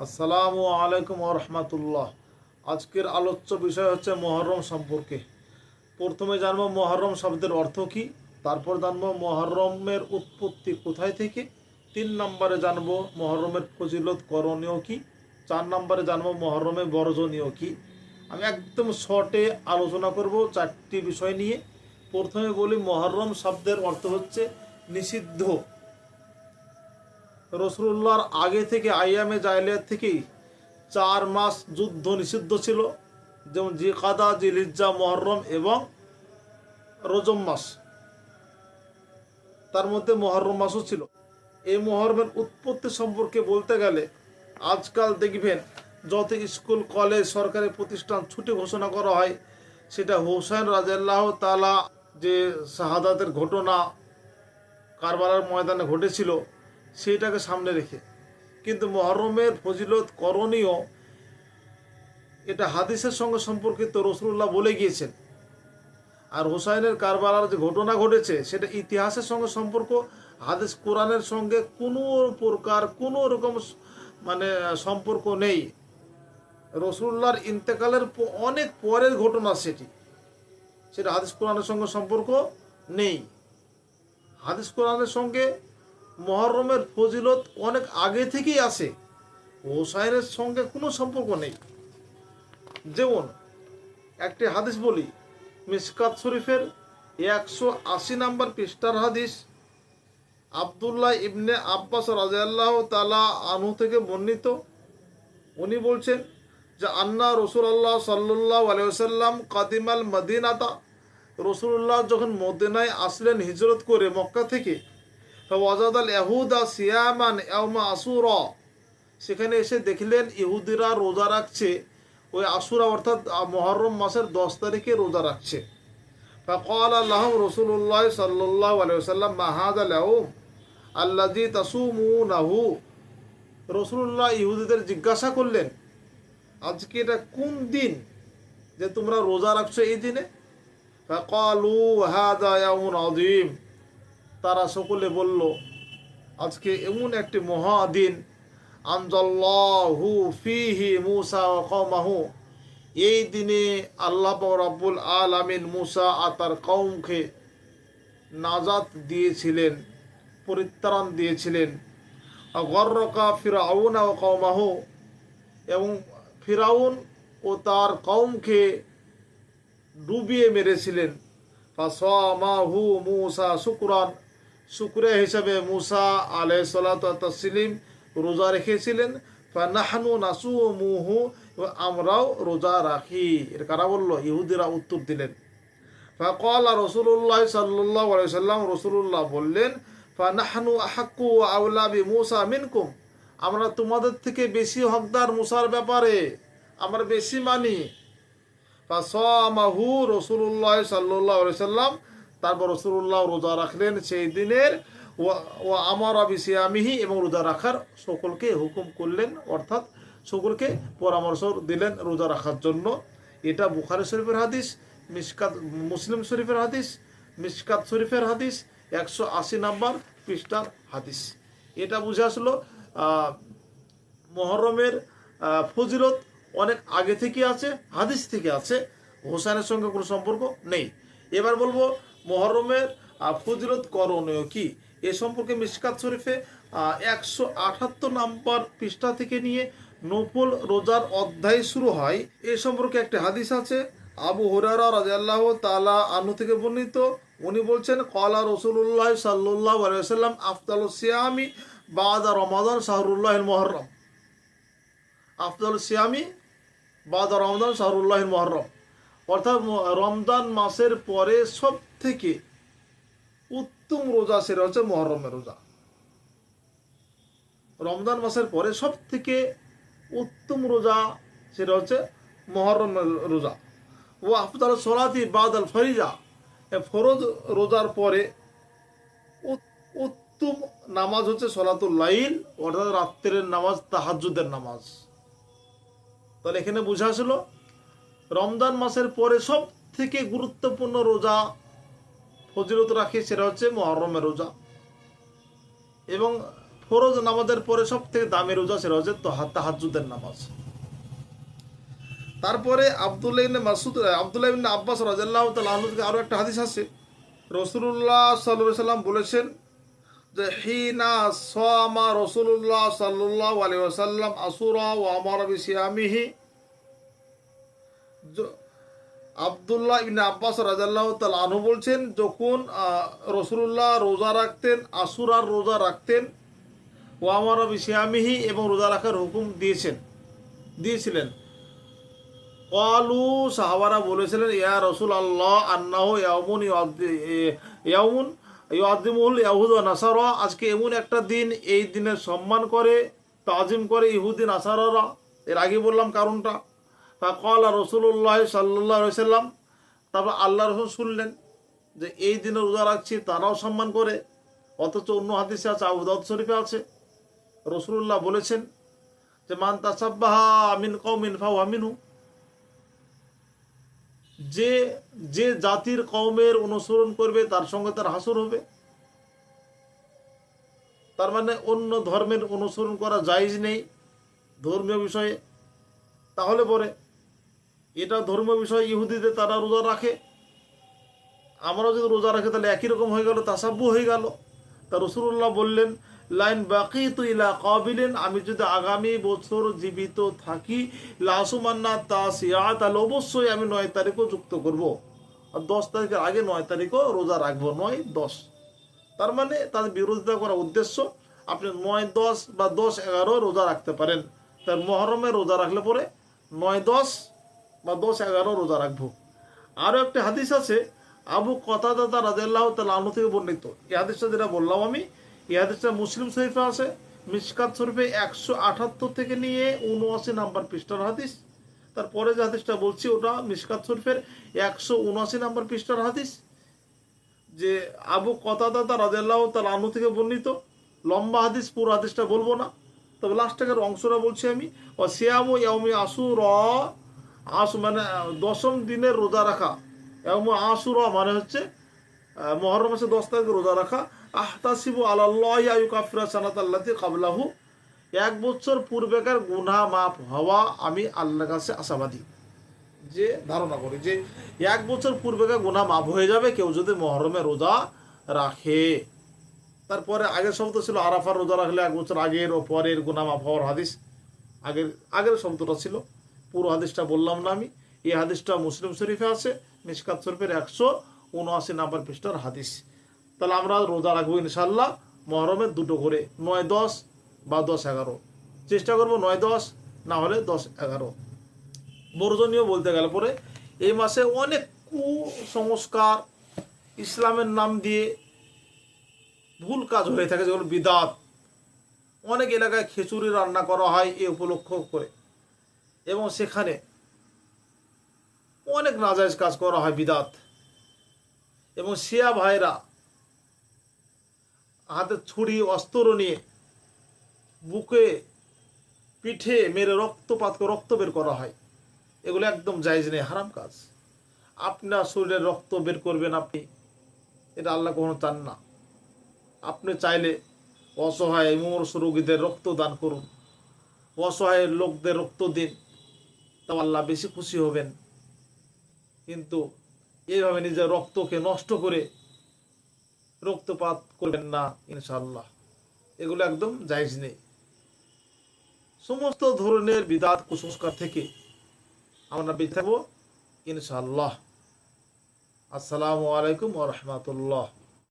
আসসালামু আলাইকুম ওয়া রাহমাতুল্লাহ। আজকের আলোচ্য বিষয় হচ্ছে মুহররম সম্পর্কে। প্রথমে জানবো মুহররম শব্দের অর্থ কী, তারপর জানবো মুহররমের উৎপত্তি কোথায় থেকে, 3 নম্বরে জানবো মুহররমের ফজিলত করণীয় কী, 4 নম্বরে জানবো মুহররমের বর্জনীয় কী। আমি একদম শর্টে আলোচনা করব 4টি বিষয় নিয়ে। প্রথমে বলি মুহররম শব্দের অর্থ হচ্ছে নিষিদ্ধ। রসুলুল্লাহর আগে থেকে আইয়ামে জাহিলিয়াত থেকেই 4 মাস যুদ্ধ নিষিদ্ধ ছিল, যেমন জিকাদা, জিলহিজ্জা, মুহররম এবং রজব মাস। তার মধ্যে মুহররম মাসও ছিল। এই মুহররমের উৎপত্তি সম্পর্কে বলতে গেলে আজকাল দেখবেন যত স্কুল, কলেজ, সরকারি প্রতিষ্ঠান ছুটি ঘোষণা করা হয়, সেটা হুসাইন রাদিয়াল্লাহু তাআলা যে শাহাদাতের ঘটনা কারবালার ময়দানে ঘটেছিল সেইটাকে সামনে রেখে। কিন্তু মুহররমের ফজিলত করণীয় এটা হাদিসের সঙ্গে সম্পর্কিত, রসুলুল্লাহ বলে গিয়েছেন। আর হুসাইনের কারবালার যে ঘটনা ঘটেছে সেটা ইতিহাসের সঙ্গে সম্পর্ক, হাদিস কোরআনের সঙ্গে কোনো প্রকার কোনো রকম সম্পর্ক নেই। রসুলুল্লাহর ইন্তেকালের অনেক পরের ঘটনা সেটা হাদিস কোরআনের সঙ্গে সম্পর্ক নেই। হাদিস কোরআনের সঙ্গে মুহররমের ফজিলত অনেক আগে থেকেই আছে, হুসাইনের সঙ্গে কোনো সম্পর্ক নেই। যেমন একটি হাদিস বলি, মিশকাত শরীফের 180 নম্বর পৃষ্ঠার হাদিস, আবদুল্লাহ ইবনে আব্বাস রাদিয়াল্লাহু তাআলা আনহু থেকে বর্ণিত। উনি বলছেন যে আন্না রাসূলুল্লাহ সাল্লাল্লাহু আলাইহি ওয়াসাল্লাম কাদিমাল মদিনাতা, রাসূলুল্লাহ যখন মদিনায় আসলেন হিজরত করে মক্কা থেকে, ওয়াজাদাল ইয়াহুদা সিয়ামান ইয়াউমা আসুরা, সেখানে এসে দেখলেন ইহুদিরা রোজা রাখছে, ওই আসুরা অর্থাৎ মুহররম মাসের 10 তারিখে রোজা রাখছে। ফাকালা লাহুম রাসূলুল্লাহ সাল্লাল্লাহু আলাইহি ওয়াসাল্লাম মা হাযাল ইয়াউম আল্লাযী তাসুমুনাহু, রাসূলুল্লাহ ইহুদিদের জিজ্ঞাসা করলেন আজকে এটা কোন দিন যে তোমরা রোজা রাখছো এই দিনে? ফাকালু হাযা ইয়াউমুন আযীম, তারা সকলে বলল আজকে এমন একটি মহাদিন, আনজাল্লাহু ফিহি মুসা ওয়া কওমাহু, এই দিনে আল্লাহ রাব্বুল আলামিন মুসা আর তার কওমকে নাজাত দিয়েছিলেন, পরিত্রাণ দিয়েছিলেন। গর্রকা ফিরআউন ওয়া কওমাহু, এবং ফিরাউন ও তার কওমকে ডুবিয়ে মেরেছিলেন। ফাসামাহু মুসা শুকরান, শুকরিয়া হিসাবে মুসা আলাইহিস সালাতু ওয়াত তাসলিম রোজা রেখেছিলেন। ফানাহনু নাসুমুহু, আমরাও রোজা রাখি। এর কারা বলল? ইহুদিরা উত্তর দিলেন। ফাকালা রাসূলুল্লাহ সাল্লাল্লাহু আলাইহি ওয়াসাল্লাম, রাসূলুল্লাহ বললেন ফানাহনু আহাক্কু ওয়া আওলা বিমুসা মিনকুম, আমরা তোমাদের থেকে বেশি হকদার মুসার ব্যাপারে, আমরা বেশি মানি। ফাসামাহু রাসূলুল্লাহ সাল্লাল্লাহু আলাইহি ওয়াসাল্লাম, তারপর রাসূলুল্লাহ রোজা রাখলেন সেই দিনের। ও আমারা বিসিয়ামিহি, এবং রোজা রাখার সকলকে হুকুম করলেন, অর্থাৎ সকলকে পরামর্শ দিলেন রোজা রাখার জন্য। এটা বুখারী শরীফের হাদিস, মুসলিম শরীফের হাদিস, মিশকাত শরীফের হাদিস, 180 নম্বর পৃষ্ঠার হাদিস। এটা বুঝে আসলো মুহররমের ফজিলত অনেক আগে থেকে আছে, হাদিস থেকে আছে, হোসেনের সঙ্গে কোনো সম্পর্ক নেই। এবার বলবো মুহররমের ফজিলত করণীয় কি, এ সম্পর্কে মিশকাত শরীফে 178 নম্বর পৃষ্ঠা থেকে নিয়ে নফল রোজার অধ্যায় শুরু হয়। এ সম্পর্কে একটি হাদিস আছে, আবু হুরায়রা রাদিয়াল্লাহু তাআলা আনহু থেকে বর্ণিত। উনি বলছেন ক্বালা রাসূলুল্লাহ সাল্লাল্লাহু আলাইহি ওয়াসাল্লাম আফদালুস সিয়ামি বাদা রমাদান শাহরুল্লাহিল মুহররম, আফদালুস সিয়ামি বাদা রমাদান শাহরুল্লাহিল মুহররম, অর্থাৎ রমজান মাসের পরে সব থেকে উত্তম রোজা সেটা হচ্ছে মুহররমের রোজা। রমজান মাসের পরে সব থেকে উত্তম রোজা সেটা হচ্ছে মুহররমের রোজা। ও আফদাল সলাতি বাদাল ফরিজা, ফরজ রোজার পরে উত্তম নামাজ হচ্ছে সলাতুল লাইল, অর্থাৎ রাত্রের নামাজ, তাহাজ্জুদের নামাজ। তাহলে এখানে বুঝা আসলো রমজান মাসের পরে সব থেকে গুরুত্বপূর্ণ রোজা ফজিলত রাখে সেটা হচ্ছে মুহররমের রোজা। এবং ফরজ নামাজের পরে সব থেকে দামি রোজা সেটা হচ্ছে তাহাজ্জুদের নামাজ। তারপরে আব্দুল্লাহ ইবনে আব্বাস রাদিয়াল্লাহু তাআলা আনহু থেকে আরো একটা হাদিস আছে, রাসূলুল্লাহ সাল্লাল্লাহু আলাইহি ওয়াসাল্লাম বলেছেন যে হিনা সামা রাসূলুল্লাহ সাল্লাল্লাহু আলাইহি ওয়াসাল্লাম আসুরা ওয়া আমারা বিসিয়ামিহি। আব্দুল্লাহ ইবনে আব্বাস রাদিয়াল্লাহু তাআলা আনহু বলছেন, যখন রাসূলুল্লাহ রোজা রাখতেন, আসুরার রোজা রাখতেন, ওয়া আমারা বিসিয়ামিহি এবং রোজা রাখার হুকুম দিয়েছিলেন। ক্বালু সাহাবারা বলেছিলেন, ইয়া রাসূলুল্লাহ আন্নাহু ইয়াউমুন ইউআযিমুল ইয়াহুদ ওয়া নাসারা, আজকে এমন একটা দিন, এই দিনের সম্মান করে তাজিম করে ইহুদি নাসারারা। এর আগে বললাম কারণটা। ফাকালা রাসূলুল্লাহ সাল্লাল্লাহু আলাইহি ওয়াসাল্লাম, তারপর আল্লাহ রাসূল শুনলেন যে এই দিনে রোজা রাখছি, তারাও সম্মান করে, অথচ অন্য হাদিসে আছে, আবু দাউদ শরীফে আছে, রাসূলুল্লাহ বলেছেন যে মান তাসাব্বাহা মিন কওমিন ফাহুয়া মিনহু, যে জাতির কওমের অনুসরণ করবে তার সঙ্গে তার হাসর হবে। তার মানে অন্য ধর্মের অনুসরণ করা জায়েজ নেই ধর্মীয় বিষয়ে। তাহলে পরে এটা ধর্মীয় বিষয়, ইহুদিদের তারা রোজা রাখে, আমরাও যদি রোজা রাখি তাহলে একই রকম হয়ে গেল, তাসাব্বু হয়ে গেল। তা রাসূলুল্লাহ বললেন, লাইন বাকিতু ইলা কাবিলিন, আমি যদি আগামী বছর জীবিত থাকি, লাসুমান্না তাসিয়া, তাহলে অবশ্যই আমি 9 তারিখও যুক্ত করব, আর 10 তারিখের আগে 9 তারিখও রোজা রাখবো, 9, 10। তার মানে তাদের বিরোধিতা করার উদ্দেশ্য, আপনি 9, 10 বা 10, 11 রোজা রাখতে পারেন। তার মহরমে রোজা রাখলে পরে 9, 10 বা 10, 11 রোজা রাখবো। আরও একটা হাদিস আছে, আবু কতাদা রাদিয়াল্লাহু তাআলা আনহু থেকে বর্ণিত। এই হাদিসটা যেটা বললাম আমি, এই হাদিসটা মুসলিম শরীফে আছে, মিশকাত শরীফে 178 থেকে নিয়ে 79 নাম্বার পৃষ্ঠার হাদিস। তারপরে যে হাদিসটা বলছি ওটা মিশকাত শরীফের 179 নাম্বার পৃষ্ঠার হাদিস, যে আবু কতাদা রাদিয়াল্লাহু তাআলা আনহু থেকে বর্ণিত। লম্বা হাদিস, পুরো হাদিসটা বলবো না, তবে লাস্টের অংশটা বলছি আমি। ও সিয়ামু ইয়াউমি আশুরা, মানে 10ম দিনের রোজা রাখা। ইয়াউমু আশুরা মানে হচ্ছে মুহররম মাসে 10 তারিখে রোজা রাখা। আহতাসিবু আলাল্লাহি আইয়ুকাফিরা সানাতাল্লাতি ক্বাবলাহু, 1 বছর পূর্বেকার গুনাহ মাফ হওয়া আমি আল্লাহর কাছে আশাবাদী, যে ধারণা করি যে 1 বছর পূর্বেকার গুনাহ মাফ হয়ে যাবে কেউ যদি মুহররমে রোজা রাখে। তারপরে আগের শব্দ ছিল আরাফার রোজা রাখলে 1 বছর আগের ও পরের গুনাহ মাফ হওয়ার হাদিস, আগের শব্দটা ছিল, পুরো হাদিসটা বললাম না আমি। এই হাদিসটা মুসলিম শরীফে আছে, মিশকাত শরীফের 179 নাম্বার পৃষ্ঠার হাদিস। তাহলে আমরা রোজা রাখবো ইনশাল্লাহ মুহররমের 2টো করে, 9, 10 বা 10, 11। চেষ্টা করবো 9, 10, না হলে 10, 11। বর্জনীয় বলতে গেলে পরে এই মাসে অনেক কুসংস্কার ইসলামের নাম দিয়ে ভুল কাজ হয়ে থাকে, যেগুলো বিদাত। অনেক এলাকায় খিচুড়ি রান্না করা হয় এ উপলক্ষ করে, এবং সেখানে অনেক নাজায়েজ কাজ করা হয়, বিদাত। এবং শিয়া ভাইরা হাতে ছুরি অস্ত্র নিয়ে বুকে পিঠে মেরে রক্ত বের করা হয়, এগুলো একদম জায়েজ নেই, হারাম কাজ। আপনার শরীরে রক্ত বের করবেন আপনি, এটা আল্লাহ কখনো চান না। আপনি চাইলে অসহায় মুমূর্ষু রোগীদের রক্ত দান করুন, অসহায় লোকদের রক্ত দিন, তাও আল্লাহ বেশি খুশি হবেন। কিন্তু এইভাবে নিজের রক্তকে নষ্ট করে রক্তপাত করবেন না ইনশাআল্লাহ, এগুলো একদম জায়েজ নেই। সমস্ত ধরনের বিদাত কুসংস্কার থেকে আমরা বেঁচে থাকবো ইনশাআল্লাহ। আসসালামু আলাইকুম ওয়া রাহমাতুল্লাহ।